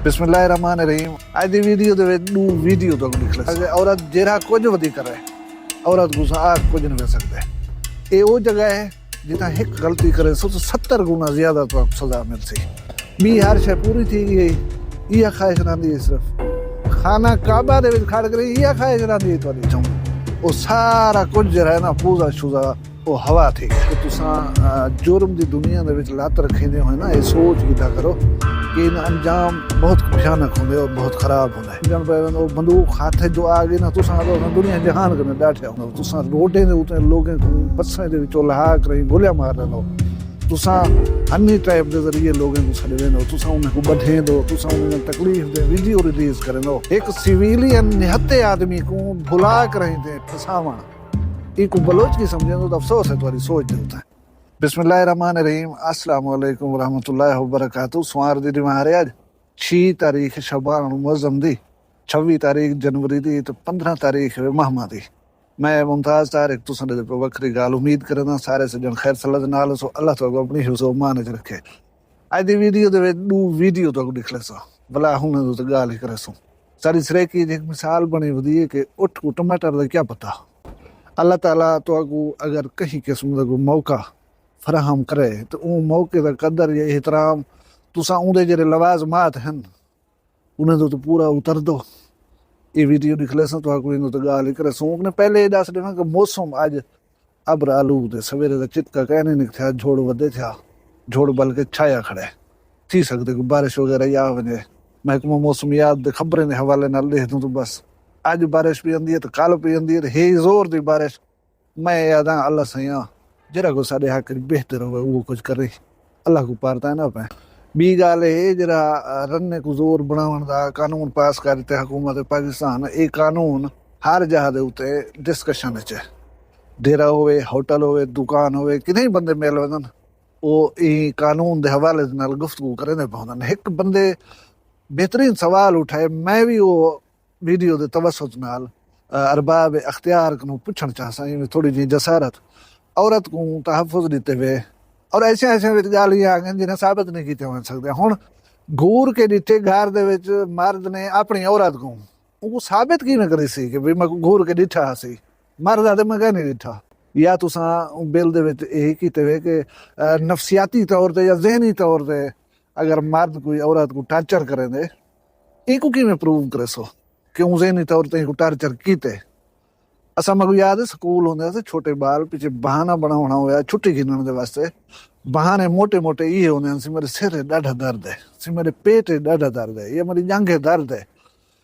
बिस्मिल्लाहिर्रहमानिर्रहीम। आज की वीडियो दे विच दो वीडियो तो निकले औरत जेरा कुछ वधी करे औरत को कुछ नहीं कर सकते। ये वो जगह है जितना एक गलती करे सो 70 गुना ज्यादा तो सजा मिलती। बी हर शे पूरी थी गई यह ख्वाहिश रही सिर्फ खाना काबा दे विच खड़ करे यह ख्वाहिश रही थोड़ी चूं वो सारा कुछ जरा है ना पूजा शुजा वो हवा थी कि तुसा जुर्म की दुनिया दे विच लत रखींदे हो ना ये सोच कीता करो कि इन अंजाम बहुत भयानक होंगे और बहुत खराब होंगे जन पे बंदूक हाथ जो आ गई ना तुसा दुनिया जहान कने बैठे हो तुसा रोडे दे उते लोगों को बस्सां दे विचों लहा कर गोलियां मार रहे हो तुसा हनी टाइप के जरिए लोगों को छड़े दो तुसा उन्हें को बढ़े दो तुसा उन्हें तकलीफ दे वीडियो रिलीज करे दो एक सिविलियन निहत्ते आदमी को भुला कर थे फसावण इको बलोच की समझे तो अफसोस है तुम्हारी सोच देता है। बिस्मिल्लाहिर्रहमानिर्रहीम अस्सलाम वालेकुम रहमतुल्लाहि व बरकातहू। सोमवार दी दिमारे आज 6 तारीख शबान मुअज़्ज़म दी 26 तारीख जनवरी दी तो 15 तारीख महमा दी। मैं मुमताज तारिक तुसां दे वक्री गाल उम्मीद करदा सारे सजन खैर सल्लत नाल सो अल्लाह तो अपनी हिफ्ज़ व मान च रखे। आज दी वीडियो दे विच दो वीडियो तो निकले सो भला हुन तो गाल ही करे सो सारी सरे की एक मिसाल बनी वदी है कि उठ को टमाटर दा क्या पता अल्लाह ताला तो अगर कहीं किस्म का मौका फराहम करे तो वो मौके का कदर या एहतराम तुसा उनके जेरे लवाजमात हैं उन्हें तो पूरा उतर दो। ये वीडियो निकले सो तो तो गाल ही करे सो ने पहले ये दस देना कि मौसम अज अबर आलूद सवेरे का चिटका कहने नहीं था झोड़ वधे था झोड़ बल्कि छाया खड़े थी सकते कोई बारिश वगैरह या वजे महकमा मौसमियात खबरें के हवाले नाल देख दूँ तो बस अज बारिश भी आंदी है तो कल भी आंदी है तो हे जोर की बारिश मैं याद हाँ अल्लाह सही जरा को साढ़े हक बेहतर हो वो कुछ करे अल्लाह को पारता है ना पे बी गाल है जरा रन्ने को जोर बनावन दा कानून पास करते हुकूमत पाकिस्तान ये कानून हर जगह दे उते डिस्कशन च डेरा होवे होटल होवे दुकान होवे कितने बंदे मिल वजन वो ये कानून के हवाले नाल गुफ्तगू करेंदे पौंदन। एक बंदे बेहतरीन सवाल उठाए मैं भी वो वीडियो के तवसुत नाल अरबाब अख्तियार को पुछण चाहसा थोड़ी जी जसारत औरत को तहफ़ुज़ दिते हुए और ऐसे ऐसे गालियां आ गई जिन्हें साबित नहीं किते हो सकते। हुण घूर के डिठे घर दे विच मर्द ने अपनी औरत को साबित की न करी सी कि भी मैं घूर के डिठा सी मर्द आते मैं कह नहीं डिठा या तुसा बिल दे विच यही कीते हुए कि नफसियाती तौर पर या जहनी तौर पर अगर मर्द कोई औरत को टार्चर करे दे इको किवें प्रूव करे सो क्यों जहनी तौर पर टार्चर कीते। असा मैं याद है स्कूल होंगे छोटे बाल पीछे बहाना बनाना होया छुट्टी गिनने वास्ते बहाने मोटे मोटे ये होंगे सी मेरे सिर ॾाढा दर्द है सी मेरे पेट ॾाढा दर्द है या मेरी जांघे दर्द है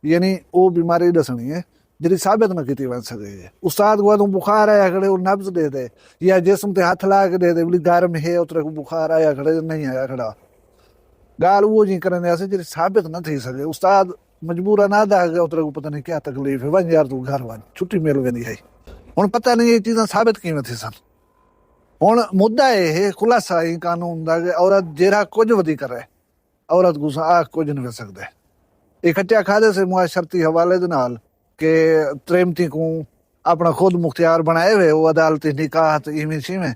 यानी वो बीमारी दसनी है जी साबित न की वन सके। उस्ताद को तू बुखार आया खड़े वो नब्ज दे दे या जिसम ते हाथ ला के दे दे बोली गर्म है उतरे को बुखार आया खड़े नहीं आया खड़ा गाल वो जी करें जी साबित न थी सके। उस्ताद मजबूरा ना दा गया उतरे को पता नहीं क्या तकलीफ है वन यार तू घर वन छुट्टी मिल वेंदी है हुण पता नहीं ये चीज़ां साबित किवें थी सन। हुण मुद्दा ये खुलासा ही कानून दा कि औरत जेरा कुछ वधी करे औरत को कुछ नहीं कर सकते। इकट्ठा खादे से मुआशरती हवाले दे नाल के त्रेमती को अपना खुद मुख्तियार बनाए हुए वो अदालती निकाह इवें शिवें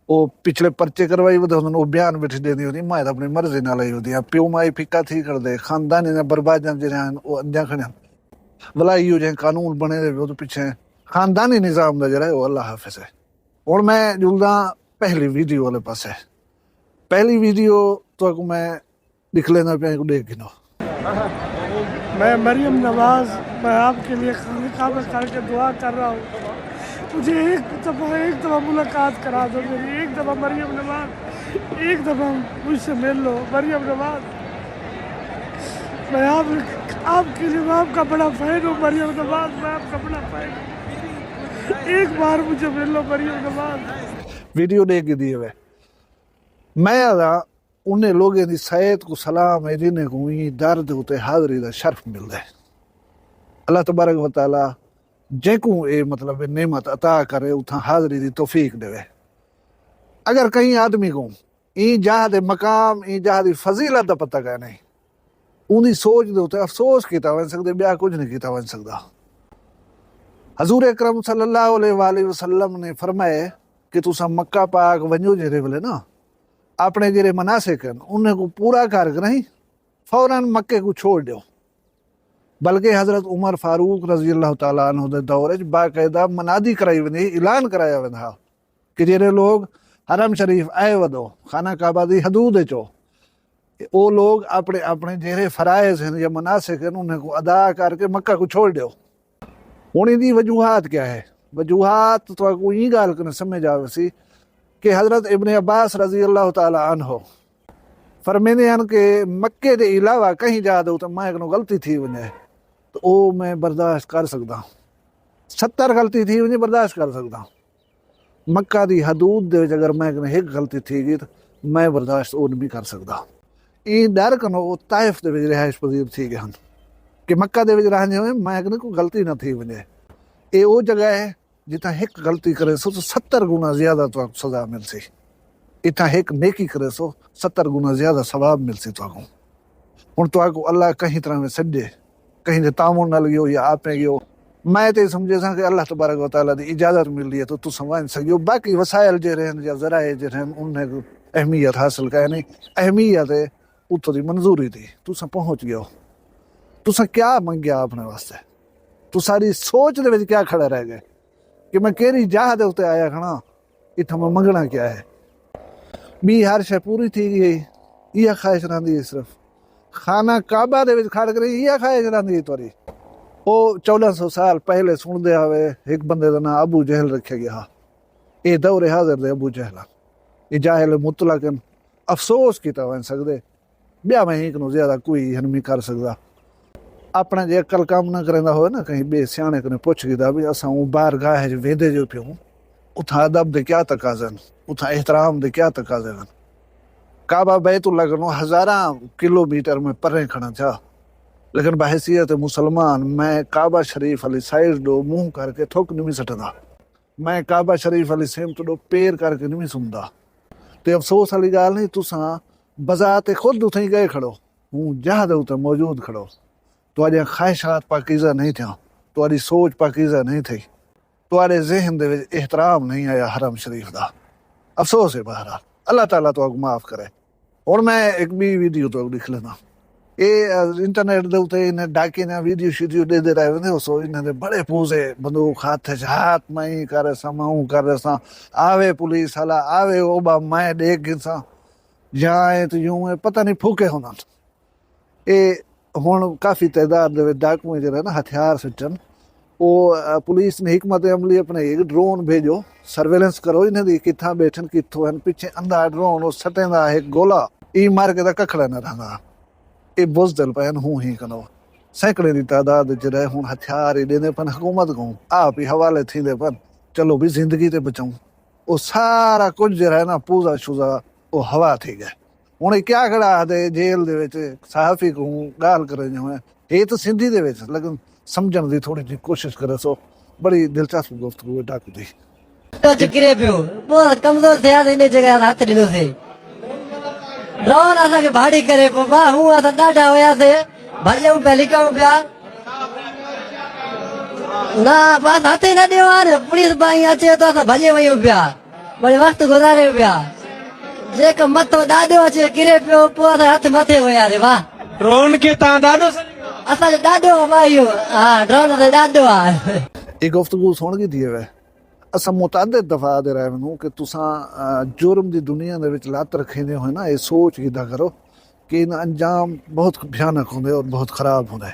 वो पिछले पर्चे करवाई वो बयान बैठी देनी होती मैं अपनी मर्जी ना लाई होती प्यो माई फिक्का थी कर दे खानदानी ने बर्बाद वो अंजा खड़े भला इो जो कानून बने दे वो तो पिछे खानदानी निज़ाम का जरा वो अल्लाह हाफिज है। और मैं जुलदा पहली वीडियो वाले पास है पहली वीडियो तो मैं दिख लेना पे देख गिनो। मैं मरियम नवाज मैं आपके लिए खाना में करके दुआ कर रहा हूँ मुझे एक दफ़ा मुलाकात करा दो मेरी एक दफ़ा मरियम नवाज एक दफ़ा मुझसे मिल लो मरियम नवाज मैं आपके लिए आपका बड़ा फ़ैन हूँ मरियम नवाज मैं आपका बड़ा फ़ैन हूँ एक बार मुझे मिल लो मरियम नवाज। वीडियो देख के दिए हुए मैं आदा उन्हें लोगों की सैयद को सलाम है जिन्हें को दर्द होते हाजरी का शर्फ मिलता है। अल्लाह तबारक व तआला जेको ये मतलब नेमत अता करे उथा हाजरी की तौफीक देवे। अगर कहीं आदमी को ई जहाँ दे मकाम ई जहाँ की फजीलत का पता कह नहीं उनकी सोच दे उत्ते अफसोस किया वन सकते ब्याह कुछ नहीं किया वन सकता। हजूर अकरम सल्लल्लाहु अलैहि वसल्लम ने फरमाए कि तुसा मक्का पाक वञो जेरे वेले ना अपने जेरे मनासिक उन्हें को पूरा कर नहीं फौरन मक्के को छोड़ दो। बल्कि हज़रत उमर फारूक रज़ी अल्लाह ताला अन्हु दे दौर च बाकायदा मनादी कराई वेंदी, ऐलान कराया वेंदा कि जेड़े लोग हरम शरीफ आए वधो खाना काबा दी हदूद चो, वो लोग अपने अपने जेड़े फराइज हैं या मनासिक हैं उन्हें को अदा करके मक्का को छोड़ दो। हुण इहदी वजूहात क्या है? वजूहात तो को ई गाल कने समझ आवे सी कि हज़रत इब्न अब्बास रज़ी अल्लाह ताला अन्हु फरमाते हैं कि मक्के के अलावा कहीं जा दो तो मैं को गलती थी वने तो वो मैं बर्दाश्त कर सकदा, 70 गलती थी वने बर्दाश्त कर सकदा। मक्का दी हदूद दे विच अगर मैं एक गलती थी गई तो मैं बर्दाश्त वो नहीं कर सकदा। ये डर कनो वो ताइफ दे विच रिहाइश पजीर थी गए कि मक्का दे विच रहंदे होए मैं कोई गलती न थी वने। ये वो जगह है जिथा एक गलती करे सो तो 70 गुना ज्यादा तो सजा मिलसी। इतना एक नेकी करे सो 70 गुना ज्यादा सवाब मिलसी। तो हुण तो अल्लाह कहीं तरह में सजे कहीं जे तामुन न लगियो या आपे गयो, मैं तो समझे सा कि अल्लाह तबारक व तआला दी इजाजत मिल रही है तो तुम वञ सको। बाकी वसाइल जे रहन या ज़राए जे रहन उन्हें अहमियत हासिल कहे नहीं, अहमियत है उतो दी मंजूरी थी तुसा पहुंच गयो। तुसा क्या मंगया अपने वास्ते? तू सारी सोच दे विच क्या खड़ा रह गए कि मैं केरी जाह दे उत्ते आया खड़ा, इत्थां मैं मंगना क्या है? बी हर शे पूरी थी गई, यह ख्वाहिश रहंदी है सिर्फ खाना काबा दे विच खड़ करे, यह ख्वाहिश रहंदी है तोरी। वो 1400 साल पहले सुनते आवे एक बंदे का नाम अबू जहल रखा गया। ये दौरे हाजिर दे अबू जहल, ये जाहिल मुतलकन अफसोस किया वन सकते ब्याह में एक नु ज्यादा कोई नहीं कर सकता। अपना जे अकल काम न करेंदा हो ना कहीं बे सियाने कने पुछ गिदा भी असां बाहर गाह वेंदे जो पियूं उथा अदब दे क्या तकाजन, उथा एहतराम दे क्या तकाजन। काबा बैतुल्लाह कनो 1000 किलोमीटर में परे खड़ा था, लेकिन बहसीयत मुसलमान मैं काबा शरीफ अली साइड डो मुंह करके थुक नहीं सटदा, मैं काबा शरीफ अली सेमत डो पैर करके नहीं सुनदा। तो अफसोस वाली गाल नहीं तुसा बजाते खुद उथे गए खड़ो, हूँ जहाद उते मौजूद खड़ो, तुम्हारी ख्वाहिशात पाकीज़ा नहीं थिया, तुम्हारी सोच पाकीज़ा नहीं थी, तुम्हारे जहन दे विच एहतराम नहीं आया हरम शरीफ दा। अफसोस है बहरहाल, अल्लाह ताला तो माफ़ करे। और मैं एक भी वीडियो तो लिख लेना, ये इंटरनेट दे उत्ते इन्हें डाके ने वीडियो शीडियो दे रहे होंगे सो इन्हें बड़े पूजे बंदूक हाथ में ही करे सा माऊ करे सा आवे पुलिस वाला आवे ओबा मैं देख गिनसा जाए तो यूं है पता नहीं फूके होना। ये हुण काफ़ी तादाद दे डाकुएं जो ना हथियार सचन वो पुलिस ने हिकमत अमली अपने एक ड्रोन भेजो सर्वेलेंस करो इन्हें दी किथा बैठन किथों हैं पीछे अंधा ड्रोन वो सटेंदा एक गोला ई मार के कखड़ा न रहंदा। ये बुजदल पैन हूँ ही कनो सैकड़े की तादाद च रहे हूँ हथियार ही देने पन हुकूमत को आप ही हवाले थींदे पन चलो भी जिंदगी ते बचाऊं। वो सारा कुछ जो है ना पूजा शुजा वो हवा थी गए। हूँ क्या खड़ा दे जेल दे विच सहाफ़ी को गाल करे जो है ये तो सिंधी दे विच लेकिन समझण दी थोड़ी जी कोशिश करे सो बड़ी दिलचस्प गुफ्तगू डाकू दी। तो चिकरे पियो बहुत कमजोर थे यार इन जगह हाथ दिलो से ड्रोन असा के भाड़ी करे को बा हूं असा डाटा होया से भजऊ पहली कहूं पिया ना बस हाथे न दियो यार पुलिस बाई अचे तो असा भजे वयो पिया बड़े वक्त गुजारे पिया जे का मत दादो अचे किरे पियो पो असा हाथ मथे होया रे वाह ड्रोन के ता दादो असा दादो भाईयो हां ड्रोन से दादो आ ये गुफ्तगू सुन गई थी वे असां मुतअद्दिद दफ़ा दे रहे वञूं कि तुसां जुर्म की दुनिया दे विच लत रखींदे हो ना ये सोच गिदा करो कि इन अंजाम बहुत भयानक होंगे और बहुत ख़राब होंगे।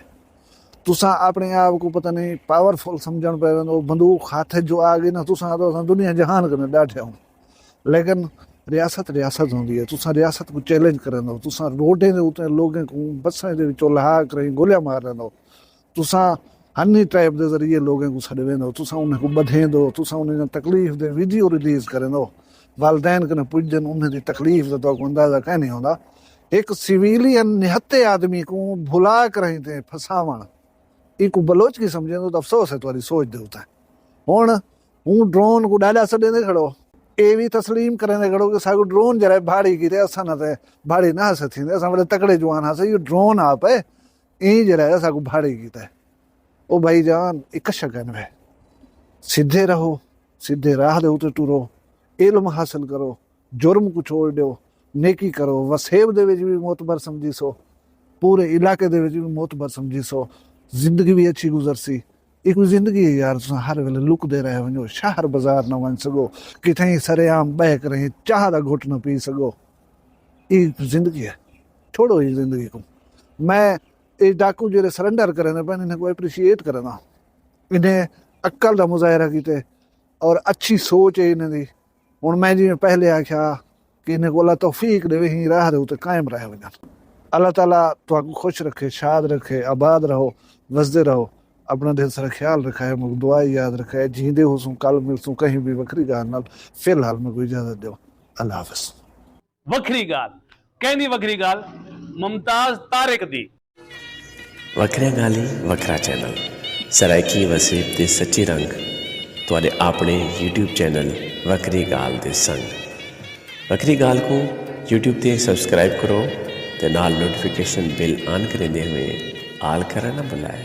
तुसां अपने आप को पता नहीं पावरफुल समझण पे वो बंदूक हाथ जो आ गई ना तुसां तो असां दुनिया जहान कने डाठे हूँ, लेकिन रियासत रियासत होंदी है। तुसां रियासत को चैलेंज करंदो, तुसां रोडें दे उत्ते लोगों को बसें दे विचों लहा करे गोलियां मारंदो, तुसां हनी टाइप के जरिए लोगों को छॾे वेंदो, तुसां उन को ॿधेंदो, तुसां उन तकलीफ़ दे वीडियो रिलीज़ करेंदो, वालदैन कने पुॼनि उन जी तकलीफ़ जो तो अंदाज़ा कहीं नहीं होंदा। एक सिविलियन निहत्ते आदमी को भुला कर ते फसावण इको बलोच की समझेंदो तो अफसोस है तुम्हारी सोच दे उत्ते। हुण हूँ ड्रोन को ॾाढा छॾे खड़ो ये भी तस्लीम करेंदे खड़ो कि सागो ड्रोन जरा भाड़ी की असां न ते भाड़ी ना हस थींदे असां बड़े तकड़े जवान हस ये ड्रोन आप है ई जरा असां को भाड़ी की ओ भाईजान एक शकन वे सीधे रहो, सीधे राह दे उते टुरो, इल्म हासिल करो, जुर्म को छोड़ दो, नेकी करो, वसेब दे विच भी मोतबर समझी सो ਪੂਰੇ ਇਲਾਕੇ ਦੇ ਵਿੱਚ ਵੀ ਮੋਤਬਰ ਸਮਝੀ ਸੋ ਜ਼ਿੰਦਗੀ ਵੀ ਅੱਛੀ ਗੁਜ਼ਰ ਸੀ ਇਹ ਕੋਈ ਜ਼ਿੰਦਗੀ ਹੈ ਯਾਰ ਤੁਸੀਂ ਹਰ ਵੇਲੇ ਲੁਕਦੇ ਰਹੇ ਵञो शहर बाज़ार न वञ सघो किथे सरेआम बह करे चाह का घुट न पी सघो ये जिंदगी है छोड़ो ये जिंदगी को मैं ये डाकू जो सरेंडर करे पैन इन्हें को एप्रीशिएट करना इन्हें अक्ल का मुजाहरा किते और अच्छी सोच है इन्हें दी हुण मैं जिवें पहले आख्या कि इन्हें को अल्लाह तौफीक देवे ही राह दे उत्ते कायम रह वञन अल्लाह ताला तुहानू खुश रखे शाद रखे आबाद रहो वसदे रहो अपना दिल सारा ख्याल रखा है मुझे दुआ याद रखा है जींदे हो सूं कल मिलसूं कहीं भी वखरी गाल नाल फिलहाल मैं कोई इजाजत दो अल्लाह हाफिज वखरी गाल कहंदी वखरी गाल मुमताज तारिक दी वखरिया गाली वखरा चैनल सराइकी वसीब दे सच्चे रंग तुहाडे अपने YouTube चैनल वखरी गाल दे संग वखरी गाल को YouTube ते सब्सक्राइब करो ते नाल नोटिफिकेशन बिल ऑन करेंदे हुए आल करना ना भुलाए।